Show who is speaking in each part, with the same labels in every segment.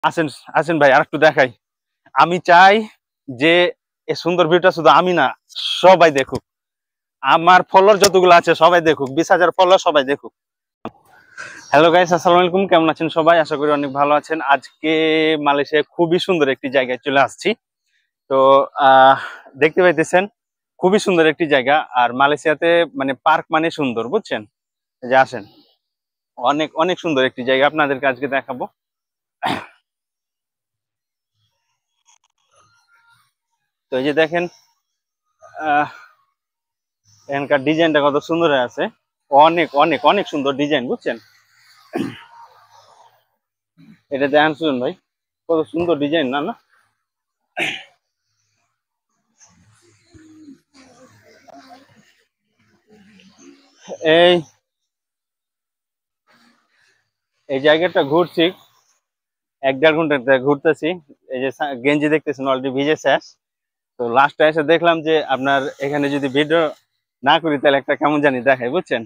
Speaker 1: আসেন আসেন ভাই, আর একটু দেখাই। আমি চাই যে এই সুন্দর ভিউটা শুধু আমি না, সবাই দেখুক। আমার ফলোয়ার যতগুলো আছে সবাই দেখুক, 20,000 ফলোয়ার সবাই দেখুক। হ্যালো গাইস, আসসালামু আলাইকুম। কেমন আছেন সবাই? আশা করি অনেক ভালো আছেন। আজকে মালয়েশিয়া খুবই সুন্দর একটি জায়গায় চলে আসছি। তো আহ দেখতে পাইতেছেন খুবই সুন্দর একটি জায়গা। আর মালয়েশিয়াতে মানে পার্ক মানে সুন্দর, বুঝছেন? এই যে আসেন, অনেক অনেক সুন্দর একটি জায়গা আপনাদেরকে আজকে দেখাবো। তো এই যে দেখেন, আহ এখানকার ডিজাইনটা কত সুন্দর হয়ে আছে। অনেক অনেক অনেক সুন্দর ডিজাইন, বুঝছেন? এটা দেখেন সুজন ভাই, কত সুন্দর ডিজাইন, না না? এই এই জায়গাটা ঘুরছি 1-1.5 ঘন্টা ঘুরতেছি। এই যে গেঞ্জি দেখতেছেন অলরেডি ভিজে শেষ। তো লাস্টে এসে দেখলাম যে আপনার এখানে যদি ভিডিও না করি তাহলে একটা কেমন জানি দেখায়, বুঝছেন?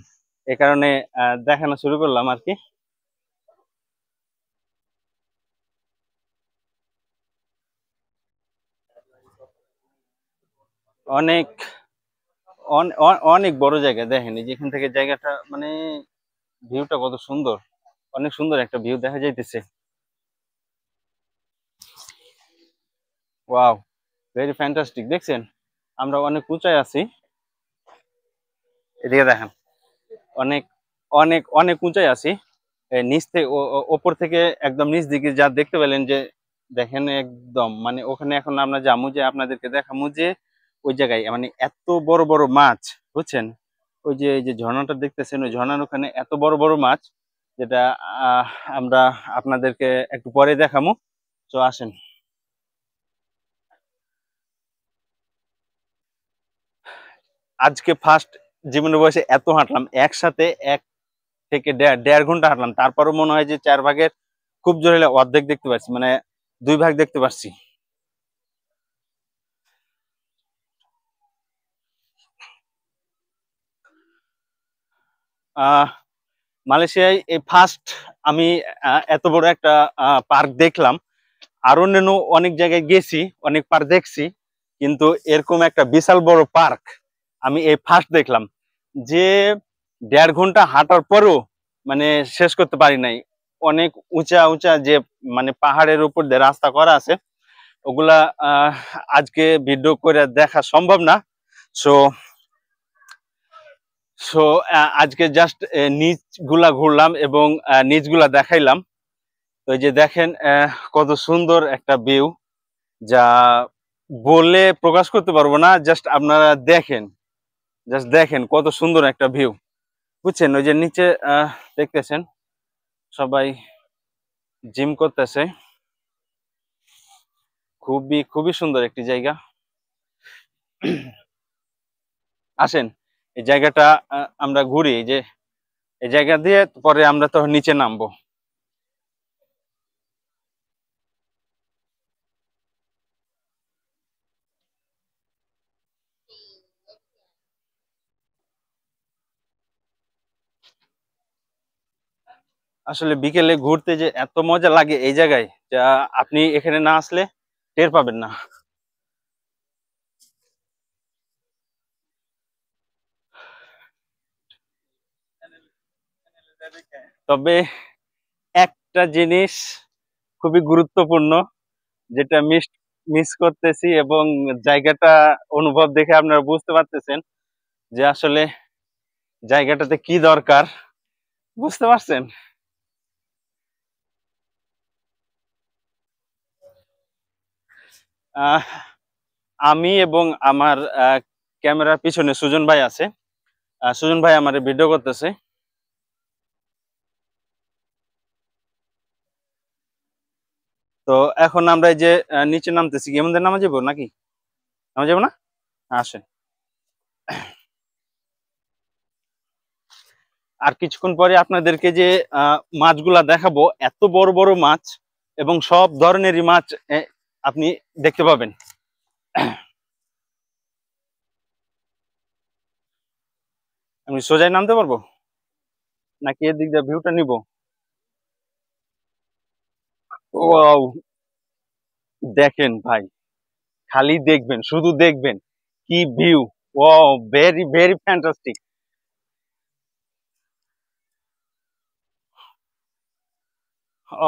Speaker 1: এই কারণে দেখানো শুরু করলাম আর কি। অনেক অনেক বড় জায়গা, দেখেন এই যেখান থেকে জায়গাটা মানে ভিউটা কত সুন্দর। অনেক সুন্দর একটা ভিউ দেখা যাইতেছে। Wow, very fantastic. দেখছেন আমরা অনেক উঁচায় আছি, এদিকে দেখেন। অনেক অনেক অনেক উঁচায় আছি। নিচ থেকে ওপর থেকে একদম নিচ দিকে যা দেখতে পেলেন যে, দেখেন একদম মানে ওখানে এখন আমরা যাবো, যে আপনাদেরকে দেখাবো যে ওই জায়গায় মানে এত বড় বড় মাছ, বুঝছেন? ওই যে এই যে ঝর্ণাটা দেখতেছেন, ওই ঝর্ণার ওখানে এত বড় বড় মাছ, যেটা আহ আমরা আপনাদেরকে একটু পরে দেখাবো। তো আসেন। আজকে ফার্স্ট জীবনের বয়সে এত হাঁটলাম একসাথে, 1 থেকে দেড় দেড় ঘন্টা হাঁটলাম, তারপরও মনে হয় যে 4 ভাগের খুব জোর হলে অর্ধেক দেখতে পাচ্ছি, মানে 2 ভাগ দেখতে পাচ্ছি। আহ মালয়েশিয়ায় এই ফার্স্ট আমি এত বড় একটা পার্ক দেখলাম। আর অন্যান্য অনেক জায়গায় গেছি, অনেক পার্ক দেখছি, কিন্তু এরকম একটা বিশাল বড় পার্ক আমি এই ফার্স্ট দেখলাম। যে 1.5 ঘন্টা হাঁটার পরও মানে শেষ করতে পারি নাই। অনেক উঁচা উঁচা যে মানে পাহাড়ের উপর দিয়ে রাস্তা করা আছে, ওগুলা আজকে ভিডিও করে দেখা সম্ভব না। সো সো আজকে জাস্ট নিচ গুলা ঘুরলাম এবং নিচ গুলা দেখাইলাম। তো এই যে দেখেন কত সুন্দর একটা ভিউ, যা বলে প্রকাশ করতে পারবো না। জাস্ট আপনারা দেখেন, জাস্ট দেখেন কত সুন্দর একটা ভিউ, বুঝছেন? ওই যে নিচে দেখতেছেন সবাই জিম করতেছে। খুবই খুবই সুন্দর একটি জায়গা। আসেন এই জায়গাটা আমরা ঘুরি। এই যে এই জায়গা দিয়ে পরে আমরা তো নিচে নামবো। আসলে বিকেলে ঘুরতে যে এত মজা লাগে এই জায়গায়, যা আপনি এখানে না আসলে টের পাবেন না। তবে একটা জিনিস খুবই গুরুত্বপূর্ণ, যেটা মিস মিস করতেছি, এবং জায়গাটা অনুভব দেখে আপনারা বুঝতে পারতেছেন যে আসলে জায়গাটাতে কি দরকার, বুঝতে পারছেন? আহ আমি এবং আমার ক্যামেরার পিছনে সুজন ভাই আছে। সুজন ভাই আমার ভিডিও করতেছে। তো এখন আমরা এই যে নিচে নামতেছি, কি আমাদের নামা যাবো নাকি? নামা যাবো না? আসেন। আর কিছুক্ষণ পরে আপনাদেরকে যে মাছগুলা দেখাবো, এত বড় বড় মাছ এবং সব ধরনেরই মাছ আপনি দেখতে পাবেন। আমি সোজাই নামতে পারবো নাকি এর দিক দিয়ে ভিউটা নিব? ওয়াও, দেখেন ভাই, খালি দেখবেন, শুধু দেখবেন, কি view! Wow, very very fantastic.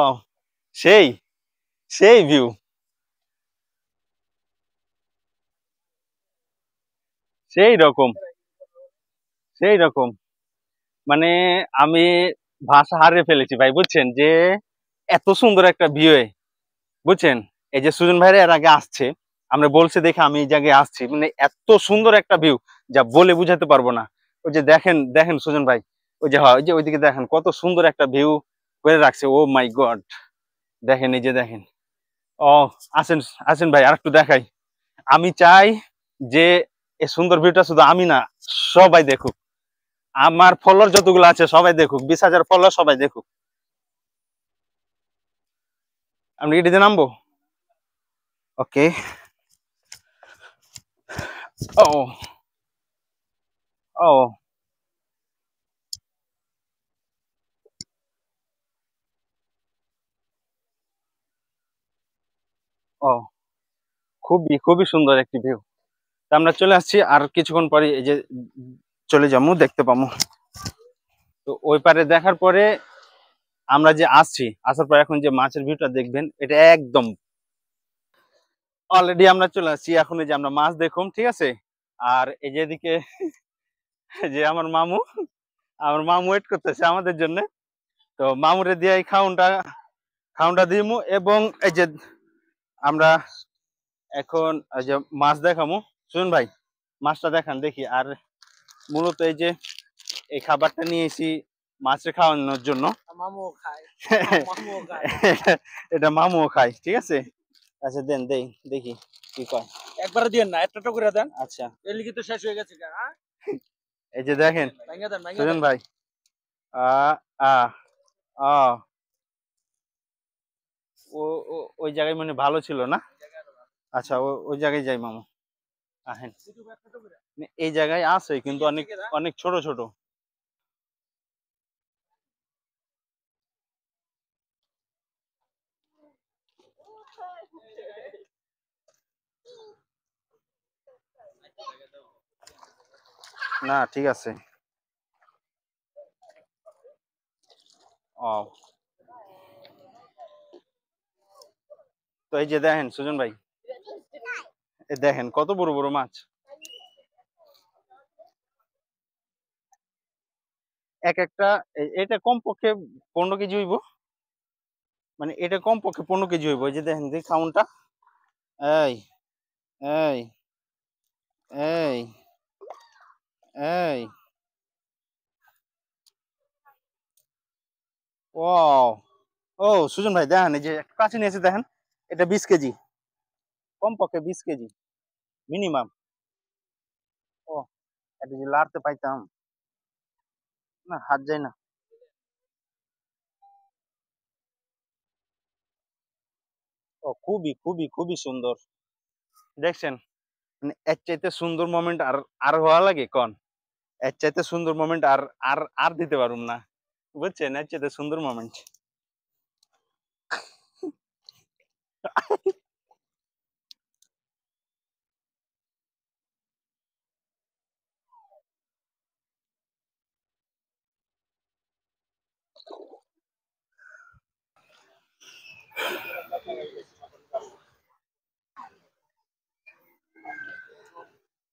Speaker 1: ও, সেই সেই ভিউ, সেই রকম, সেই রকম। মানে আমি ভাষা হারিয়ে ফেলেছি ভাই, বুঝছেন যে এত সুন্দর একটা ভিউ, বুঝছেন? এই যে সুজন ভাইরা এর আগে আসছে, আমরা বলছে দেখে আমি এই জায়গায় আসছি, মানে এত সুন্দর একটা ভিউ যা বলে বুঝাতে পারবো না। ওই যে দেখেন দেখেন সুজন ভাই, ওই যে, হয় ওই যে ওইদিকে দেখেন কত সুন্দর একটা ভিউ করে রাখছে। ও মাই গড, দেখেন, এই যে দেখেন। ও, আসেন, আসেন ভাই, আরেকটু দেখাই। আমি চাই যে এই সুন্দর ভিউটা শুধু আমি না, সবাই দেখুক। আমার ফলোয়ার যতগুলো আছে সবাই দেখুক, 20,000 ফলোয়ার সবাই দেখুক। আমি এটিতে নামবো। ওকে। ও, ও, ও, খুবই খুবই সুন্দর একটি ভিউ। আমরা চলে আসছি, আর কিছুক্ষণ পরে এই যে চলে যাবো, দেখতে পাবো। তো ওই পারে দেখার পরে আমরা যে আসছি, আসার পর এখন যে মাছের ভিউটা দেখবেন, এটা একদম অলরেডি আমরা চলে আসছি। এখন এই যে আমরা মাছ দেখুন, ঠিক আছে। আর এই যে এদিকে যে আমার মামু ওয়েট করতেছে আমাদের জন্য। তো মামুরে দিয়ে এই খাউনটা খাউনটা দিমু, এবং এই যে আমরা এখন এই যে মাছ দেখামু। শুনুন ভাই, মাছটা দেখান দেখি। আর মূলত এই যে এই খাবারটা নিয়েছি মাছের খাওয়ানোর জন্য। মামুও খায়, মামুও খায়। এটা মামুও খায়, ঠিক আছে। আচ্ছা, দেন, দেই, দেখি কি কয়। একবারে দিয়েন না, একটা করে দেন। আচ্ছা, এর লিগে তো শেষ হয়ে গেছে। হ্যাঁ, এই যে দেখেন, ভাঙা দেন, ভাঙা দেন ভাই। আ আ আ ও ওই জায়গায় মানে ভালো ছিল না। আচ্ছা, ওই জায়গায় যাই মামু। আহেন, এই জায়গায় আছে কিন্তু অনেক অনেক ছোট ছোট। না, ঠিক আছে। ও, তো এই যে দেখেন সুজন ভাই, এই দেখেন কত বড় বড় মাছ। এক একটা এটা কমপক্ষে 15 কেজি হইব। মানে এটা কমপক্ষে 15 কেজি হইব। এই যে দেখেন, যে কাউন্টটা, এই এই এই এই ও, ও সুজন ভাই, দেখেন এই যে একটা কাছে নিয়েছে, দেখেন এটা 20 কেজি, কমপক্ষে 20 কেজি মিনিমাম। ও, এটা যে লাড়তে পাইতাম, না হাত যায় না। ও, খুবই খুবই খুবই সুন্দর, দেখছেন? মানে এর চাইতে সুন্দর মোমেন্ট আর আর হওয়া লাগে কোন? এর চাইতে সুন্দর মোমেন্ট আর আর আর দিতে পারুম না, বুঝছেন? এর চাইতে সুন্দর মোমেন্ট।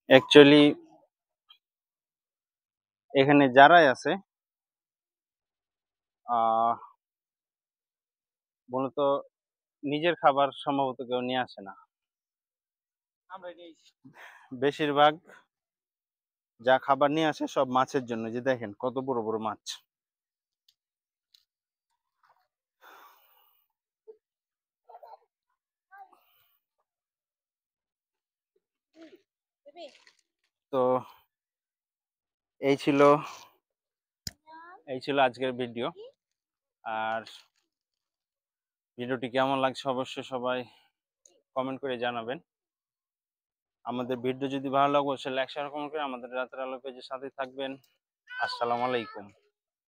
Speaker 1: অ্যাকচুয়ালি এখানে যারাই আছে, আহ মূলত নিজের খাবার সম্ভবত কেউ নিয়ে আসে না। বেশিরভাগ যা খাবার নিয়ে আসে সব মাছের জন্য। যে দেখেন কত বড় বড় মাছ। তো এই ছিল এই ছিল আজকের ভিডিও। আর ভিডিওটি কেমন লাগছে অবশ্যই সবাই কমেন্ট করে জানাবেন। আমাদের ভিডিও যদি ভালো লাগে অবশ্যই লাইক শেয়ার কমেন্ট করে আমাদের রাতের আলো পেজের সাথে থাকবেন। আসসালামু আলাইকুম।